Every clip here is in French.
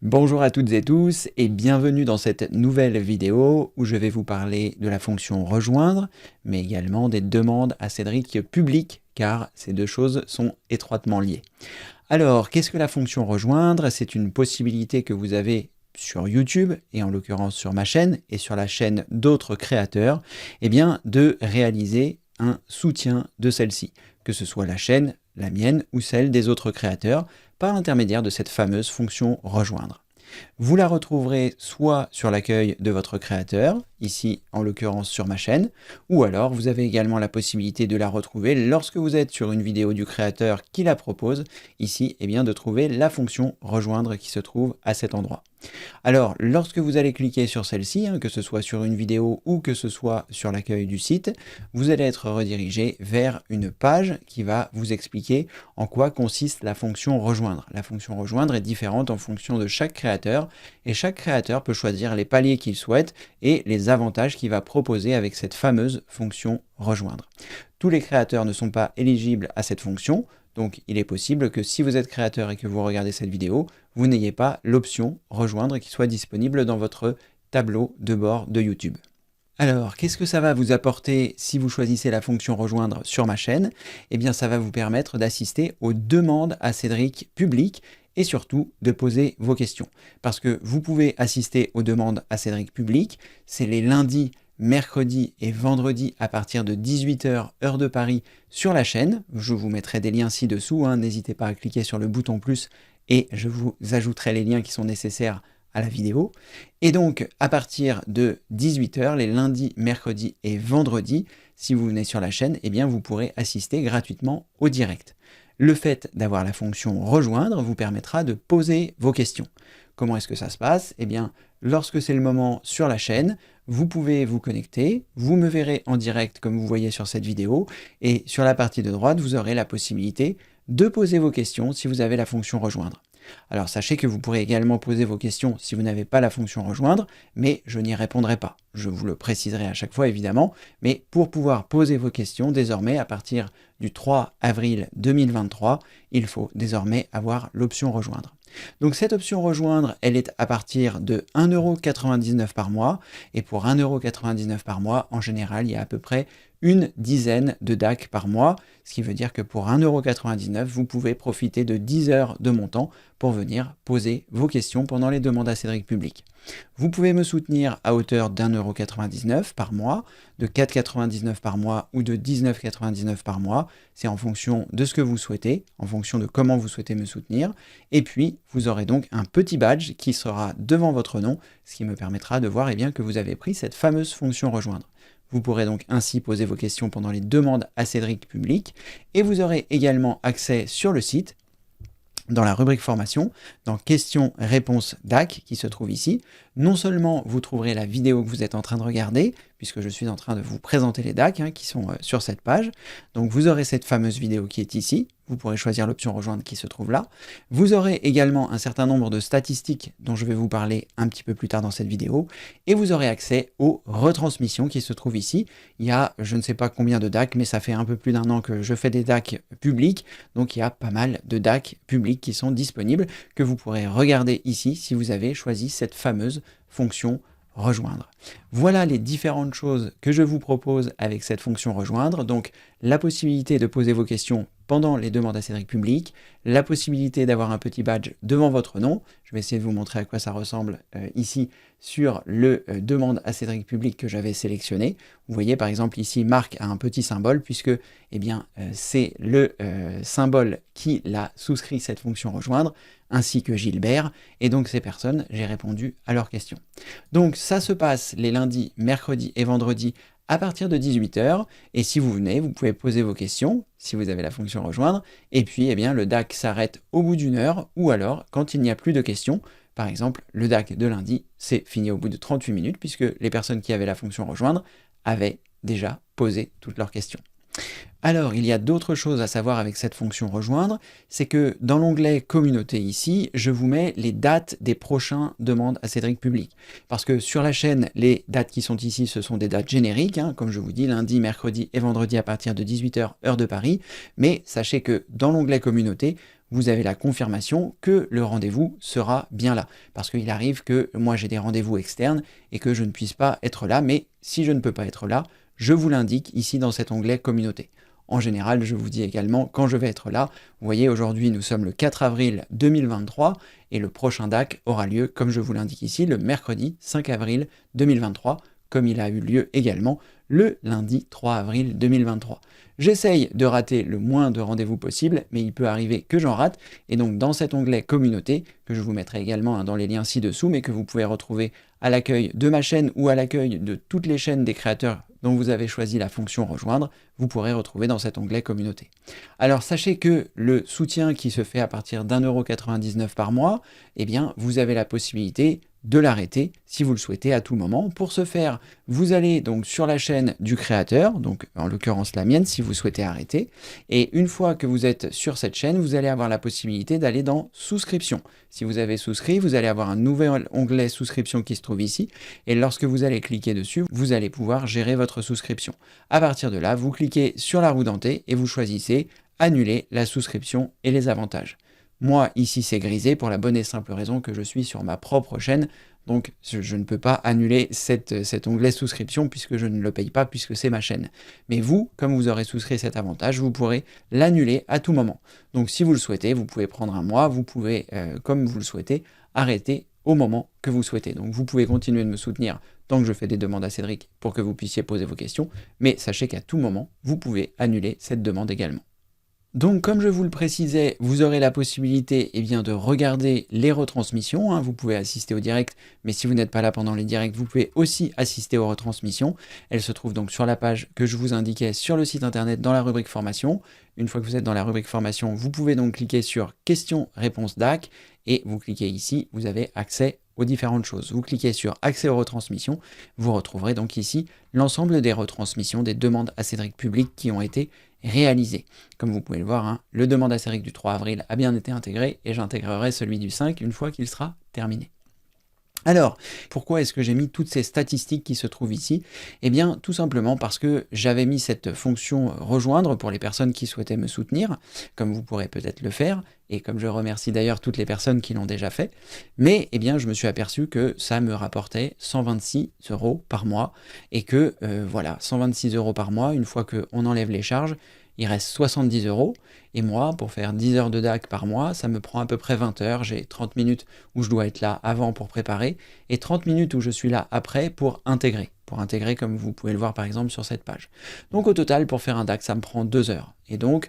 Bonjour à toutes et tous et bienvenue dans cette nouvelle vidéo où je vais vous parler de la fonction rejoindre, mais également des demandes à Cédric publiques, car ces deux choses sont étroitement liées. Alors, qu'est-ce que la fonction rejoindre? C'est une possibilité que vous avez sur YouTube, et en l'occurrence sur ma chaîne, et sur la chaîne d'autres créateurs, de réaliser un soutien de celle-ci, que ce soit la chaîne, la mienne ou celle des autres créateurs, par l'intermédiaire de cette fameuse fonction rejoindre. Vous la retrouverez soit sur l'accueil de votre créateur, ici en l'occurrence sur ma chaîne, ou alors vous avez également la possibilité de la retrouver lorsque vous êtes sur une vidéo du créateur qui la propose, ici de trouver la fonction rejoindre qui se trouve à cet endroit. Alors, lorsque vous allez cliquer sur celle-ci, que ce soit sur une vidéo ou que ce soit sur l'accueil du site, vous allez être redirigé vers une page qui va vous expliquer en quoi consiste la fonction rejoindre. La fonction rejoindre est différente en fonction de chaque créateur et chaque créateur peut choisir les paliers qu'il souhaite et les avantages qu'il va proposer avec cette fameuse fonction rejoindre. Tous les créateurs ne sont pas éligibles à cette fonction, donc il est possible que si vous êtes créateur et que vous regardez cette vidéo, vous n'ayez pas l'option rejoindre qui soit disponible dans votre tableau de bord de YouTube. Alors, qu'est-ce que ça va vous apporter si vous choisissez la fonction rejoindre sur ma chaîne? Ça va vous permettre d'assister aux demandes à Cédric publiques et surtout de poser vos questions. Parce que vous pouvez assister aux demandes à Cédric publiques, c'est les lundis, mercredi et vendredi à partir de 18 h heure de Paris sur la chaîne. Je vous mettrai des liens ci-dessous, n'hésitez pas à cliquer sur le bouton plus et je vous ajouterai les liens qui sont nécessaires à la vidéo. Et donc à partir de 18 h les lundis, mercredis et vendredis, si vous venez sur la chaîne, vous pourrez assister gratuitement au direct. Le fait d'avoir la fonction rejoindre vous permettra de poser vos questions. Comment est-ce que ça se passe? Lorsque c'est le moment sur la chaîne, vous pouvez vous connecter, vous me verrez en direct comme vous voyez sur cette vidéo, et sur la partie de droite, vous aurez la possibilité de poser vos questions si vous avez la fonction rejoindre. Alors sachez que vous pourrez également poser vos questions si vous n'avez pas la fonction rejoindre, mais je n'y répondrai pas. Je vous le préciserai à chaque fois évidemment, mais pour pouvoir poser vos questions, désormais à partir du 3 avril 2023, il faut désormais avoir l'option rejoindre. Donc cette option rejoindre, elle est à partir de 1,99 € par mois, et pour 1,99 € par mois, en général, il y a à peu près une dizaine de DAC par mois, ce qui veut dire que pour 1,99 €, vous pouvez profiter de 10 heures de mon temps pour venir poser vos questions pendant les demandes à Cédric public. Vous pouvez me soutenir à hauteur d'1,99 € par mois, de 4,99 € par mois ou de 19,99 € par mois. C'est en fonction de ce que vous souhaitez, en fonction de comment vous souhaitez me soutenir. Et puis, vous aurez donc un petit badge qui sera devant votre nom, ce qui me permettra de voir que vous avez pris cette fameuse fonction rejoindre. Vous pourrez donc ainsi poser vos questions pendant les demandes à Cédric public et vous aurez également accès sur le site, dans la rubrique formation, dans questions-réponses DAC qui se trouve ici. Non seulement vous trouverez la vidéo que vous êtes en train de regarder, puisque je suis en train de vous présenter les DAC qui sont sur cette page. Donc vous aurez cette fameuse vidéo qui est ici. Vous pourrez choisir l'option rejoindre qui se trouve là. Vous aurez également un certain nombre de statistiques dont je vais vous parler un petit peu plus tard dans cette vidéo. Et vous aurez accès aux retransmissions qui se trouvent ici. Il y a je ne sais pas combien de DAC, mais ça fait un peu plus d'1 an que je fais des DAC publics. Donc il y a pas mal de DAC publics qui sont disponibles, que vous pourrez regarder ici si vous avez choisi cette fameuse fonction rejoindre. Voilà les différentes choses que je vous propose avec cette fonction rejoindre. Donc la possibilité de poser vos questions pendant les demandes à Cédric public, la possibilité d'avoir un petit badge devant votre nom. Je vais essayer de vous montrer à quoi ça ressemble ici sur le demande à Cédric public que j'avais sélectionné. Vous voyez par exemple ici Marc a un petit symbole puisque c'est le symbole qui l'a souscrit cette fonction rejoindre, ainsi que Gilbert, et donc ces personnes, j'ai répondu à leurs questions. Donc ça se passe les lundis, mercredis et vendredis à partir de 18 h, et si vous venez, vous pouvez poser vos questions, si vous avez la fonction rejoindre, et puis le DAC s'arrête au bout d'1 heure, ou alors quand il n'y a plus de questions. Par exemple, le DAC de lundi, c'est fini au bout de 38 minutes, puisque les personnes qui avaient la fonction rejoindre avaient déjà posé toutes leurs questions. Alors, il y a d'autres choses à savoir avec cette fonction rejoindre, c'est que dans l'onglet communauté ici, je vous mets les dates des prochaines demandes à Cédric public. Parce que sur la chaîne, les dates qui sont ici, ce sont des dates génériques, comme je vous dis, lundi, mercredi et vendredi à partir de 18 h heure de Paris, mais sachez que dans l'onglet communauté, vous avez la confirmation que le rendez-vous sera bien là. Parce qu'il arrive que moi j'ai des rendez-vous externes et que je ne puisse pas être là, mais si je ne peux pas être là, je vous l'indique ici dans cet onglet communauté. En général, je vous dis également quand je vais être là. Vous voyez, aujourd'hui, nous sommes le 4 avril 2023 et le prochain DAC aura lieu, comme je vous l'indique ici, le mercredi 5 avril 2023, comme il a eu lieu également le lundi 3 avril 2023. J'essaye de rater le moins de rendez-vous possible, mais il peut arriver que j'en rate. Et donc, dans cet onglet communauté, que je vous mettrai également dans les liens ci-dessous, mais que vous pouvez retrouver à l'accueil de ma chaîne ou à l'accueil de toutes les chaînes des créateurs dont vous avez choisi la fonction rejoindre, vous pourrez retrouver dans cet onglet communauté. Alors sachez que le soutien qui se fait à partir d'1,99 € par mois, eh bien vous avez la possibilité de l'arrêter si vous le souhaitez à tout moment. Pour ce faire, vous allez donc sur la chaîne du créateur, donc en l'occurrence la mienne si vous souhaitez arrêter, et une fois que vous êtes sur cette chaîne, vous allez avoir la possibilité d'aller dans souscription. Si vous avez souscrit, vous allez avoir un nouvel onglet souscription qui se trouve ici, et lorsque vous allez cliquer dessus, vous allez pouvoir gérer votre souscription. À partir de là, vous cliquez sur la roue dentée et vous choisissez annuler la souscription et les avantages. Moi, ici, c'est grisé pour la bonne et simple raison que je suis sur ma propre chaîne, donc je ne peux pas annuler cet onglet souscription puisque je ne le paye pas, puisque c'est ma chaîne. Mais vous, comme vous aurez souscrit cet avantage, vous pourrez l'annuler à tout moment. Donc si vous le souhaitez, vous pouvez prendre un mois, vous pouvez, comme vous le souhaitez, arrêter au moment que vous souhaitez. Donc vous pouvez continuer de me soutenir tant que je fais des demandes à Cédric pour que vous puissiez poser vos questions, mais sachez qu'à tout moment, vous pouvez annuler cette demande également. Donc comme je vous le précisais, vous aurez la possibilité de regarder les retransmissions, vous pouvez assister au direct, mais si vous n'êtes pas là pendant les directs, vous pouvez aussi assister aux retransmissions. Elles se trouvent donc sur la page que je vous indiquais sur le site internet dans la rubrique formation. Une fois que vous êtes dans la rubrique formation, vous pouvez donc cliquer sur questions-réponses DAC et vous cliquez ici, vous avez accès aux différentes choses. Vous cliquez sur accès aux retransmissions, vous retrouverez donc ici l'ensemble des retransmissions, des demandes à Cédric public qui ont été réalisées. Comme vous pouvez le voir, le demande à Cédric du 3 avril a bien été intégré et j'intégrerai celui du 5 une fois qu'il sera terminé. Alors, pourquoi est-ce que j'ai mis toutes ces statistiques qui se trouvent ici? Eh bien, tout simplement parce que j'avais mis cette fonction rejoindre pour les personnes qui souhaitaient me soutenir, comme vous pourrez peut-être le faire, et comme je remercie d'ailleurs toutes les personnes qui l'ont déjà fait, mais eh bien, je me suis aperçu que ça me rapportait 126 € par mois, et que voilà, 126 € par mois, une fois qu'on enlève les charges, il reste 70 €, et moi, pour faire 10 heures de DAC par mois, ça me prend à peu près 20 heures, j'ai 30 minutes où je dois être là avant pour préparer, et 30 minutes où je suis là après pour intégrer comme vous pouvez le voir par exemple sur cette page. Donc au total, pour faire un DAC, ça me prend 2 heures, et donc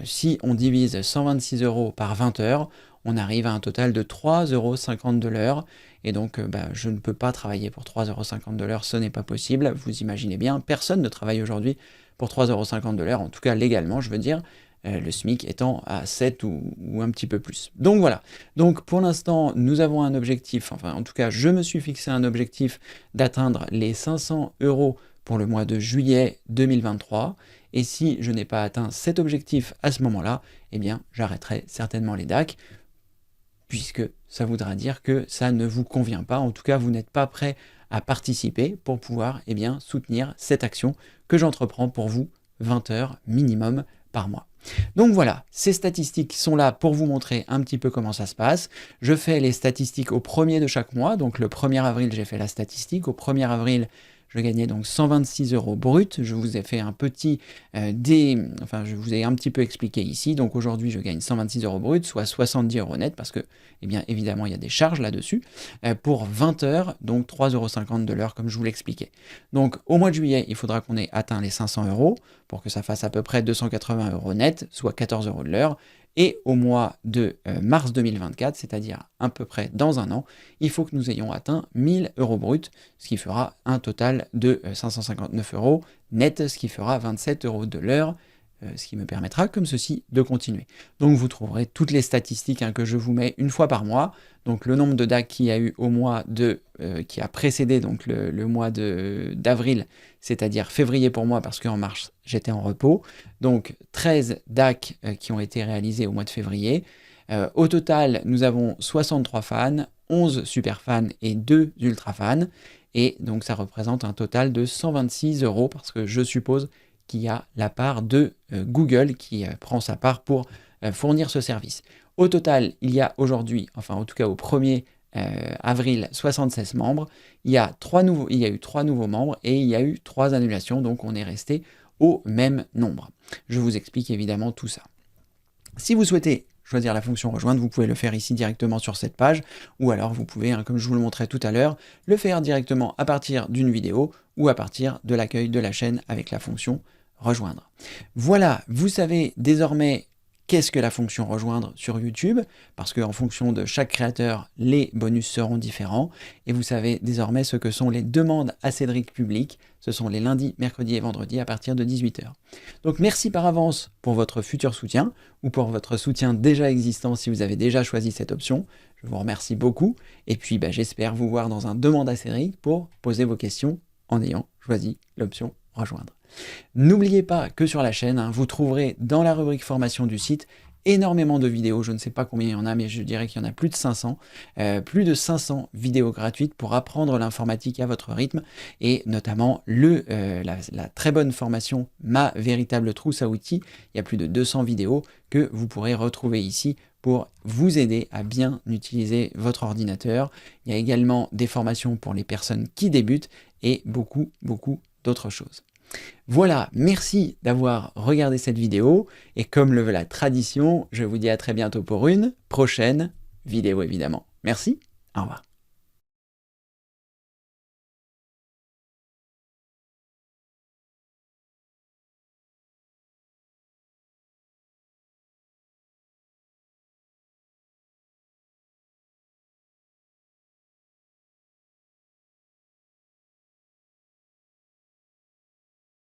si on divise 126 € par 20 heures, on arrive à un total de 3,50 € de l'heure, et donc je ne peux pas travailler pour 3,50 € de l'heure, ce n'est pas possible, vous imaginez bien, personne ne travaille aujourd'hui pour 3,50 € de l'heure, en tout cas légalement je veux dire, le SMIC étant à 7 ou un petit peu plus. Donc voilà, donc pour l'instant nous avons un objectif, enfin en tout cas je me suis fixé un objectif d'atteindre les 500 € pour le mois de juillet 2023, et si je n'ai pas atteint cet objectif à ce moment-là, eh bien j'arrêterai certainement les DAC, puisque ça voudra dire que ça ne vous convient pas, en tout cas vous n'êtes pas prêt à participer pour pouvoir soutenir cette action que j'entreprends pour vous, 20 heures minimum par mois. Donc voilà, ces statistiques sont là pour vous montrer un petit peu comment ça se passe. Je fais les statistiques au 1er de chaque mois, donc le 1er avril j'ai fait la statistique, au 1er avril je gagnais donc 126 € brut, je vous ai fait un petit je vous ai un petit peu expliqué ici, donc aujourd'hui je gagne 126 € brut, soit 70 € net, parce que, évidemment il y a des charges là-dessus, pour 20 heures, donc 3,50 € de l'heure comme je vous l'expliquais. Donc au mois de juillet, il faudra qu'on ait atteint les 500 € pour que ça fasse à peu près 280 € net, soit 14 € de l'heure, et au mois de mars 2024, c'est-à-dire à peu près dans un an, il faut que nous ayons atteint 1000 € brut, ce qui fera un total de 559 € net, ce qui fera 27 € de l'heure, ce qui me permettra, comme ceci, de continuer. Donc vous trouverez toutes les statistiques que je vous mets une fois par mois, donc le nombre de DAC qu'il y a eu au mois qui a précédé donc le mois d'avril, c'est-à-dire février pour moi, parce qu'en mars j'étais en repos, donc 13 DAC qui ont été réalisés au mois de février. Au total, nous avons 63 fans, 11 super fans et 2 ultra fans, et donc ça représente un total de 126 €, parce que je suppose qu'il y a la part de Google qui prend sa part pour fournir ce service. Au total, il y a aujourd'hui, enfin en tout cas au 1er avril, 76 membres. Il y a eu 3 nouveaux membres et il y a eu 3 annulations, donc on est resté au même nombre. Je vous explique évidemment tout ça. Si vous souhaitez choisir la fonction rejoindre, vous pouvez le faire ici directement sur cette page, ou alors vous pouvez, comme je vous le montrais tout à l'heure, le faire directement à partir d'une vidéo ou à partir de l'accueil de la chaîne avec la fonction rejoindre. Voilà, vous savez désormais qu'est-ce que la fonction rejoindre sur YouTube, parce qu'en fonction de chaque créateur, les bonus seront différents, et vous savez désormais ce que sont les demandes à Cédric publiques, ce sont les lundis, mercredis et vendredis à partir de 18 h. Donc merci par avance pour votre futur soutien, ou pour votre soutien déjà existant si vous avez déjà choisi cette option, je vous remercie beaucoup, et puis j'espère vous voir dans un demande à Cédric pour poser vos questions en ayant choisi l'option rejoindre. N'oubliez pas que sur la chaîne, vous trouverez dans la rubrique formation du site énormément de vidéos, je ne sais pas combien il y en a, mais je dirais qu'il y en a plus de 500 vidéos gratuites pour apprendre l'informatique à votre rythme, et notamment la très bonne formation Ma véritable trousse à outils. Il y a plus de 200 vidéos que vous pourrez retrouver ici pour vous aider à bien utiliser votre ordinateur. Il y a également des formations pour les personnes qui débutent et beaucoup d'autres choses. Voilà, merci d'avoir regardé cette vidéo, et comme le veut la tradition, je vous dis à très bientôt pour une prochaine vidéo évidemment. Merci, au revoir.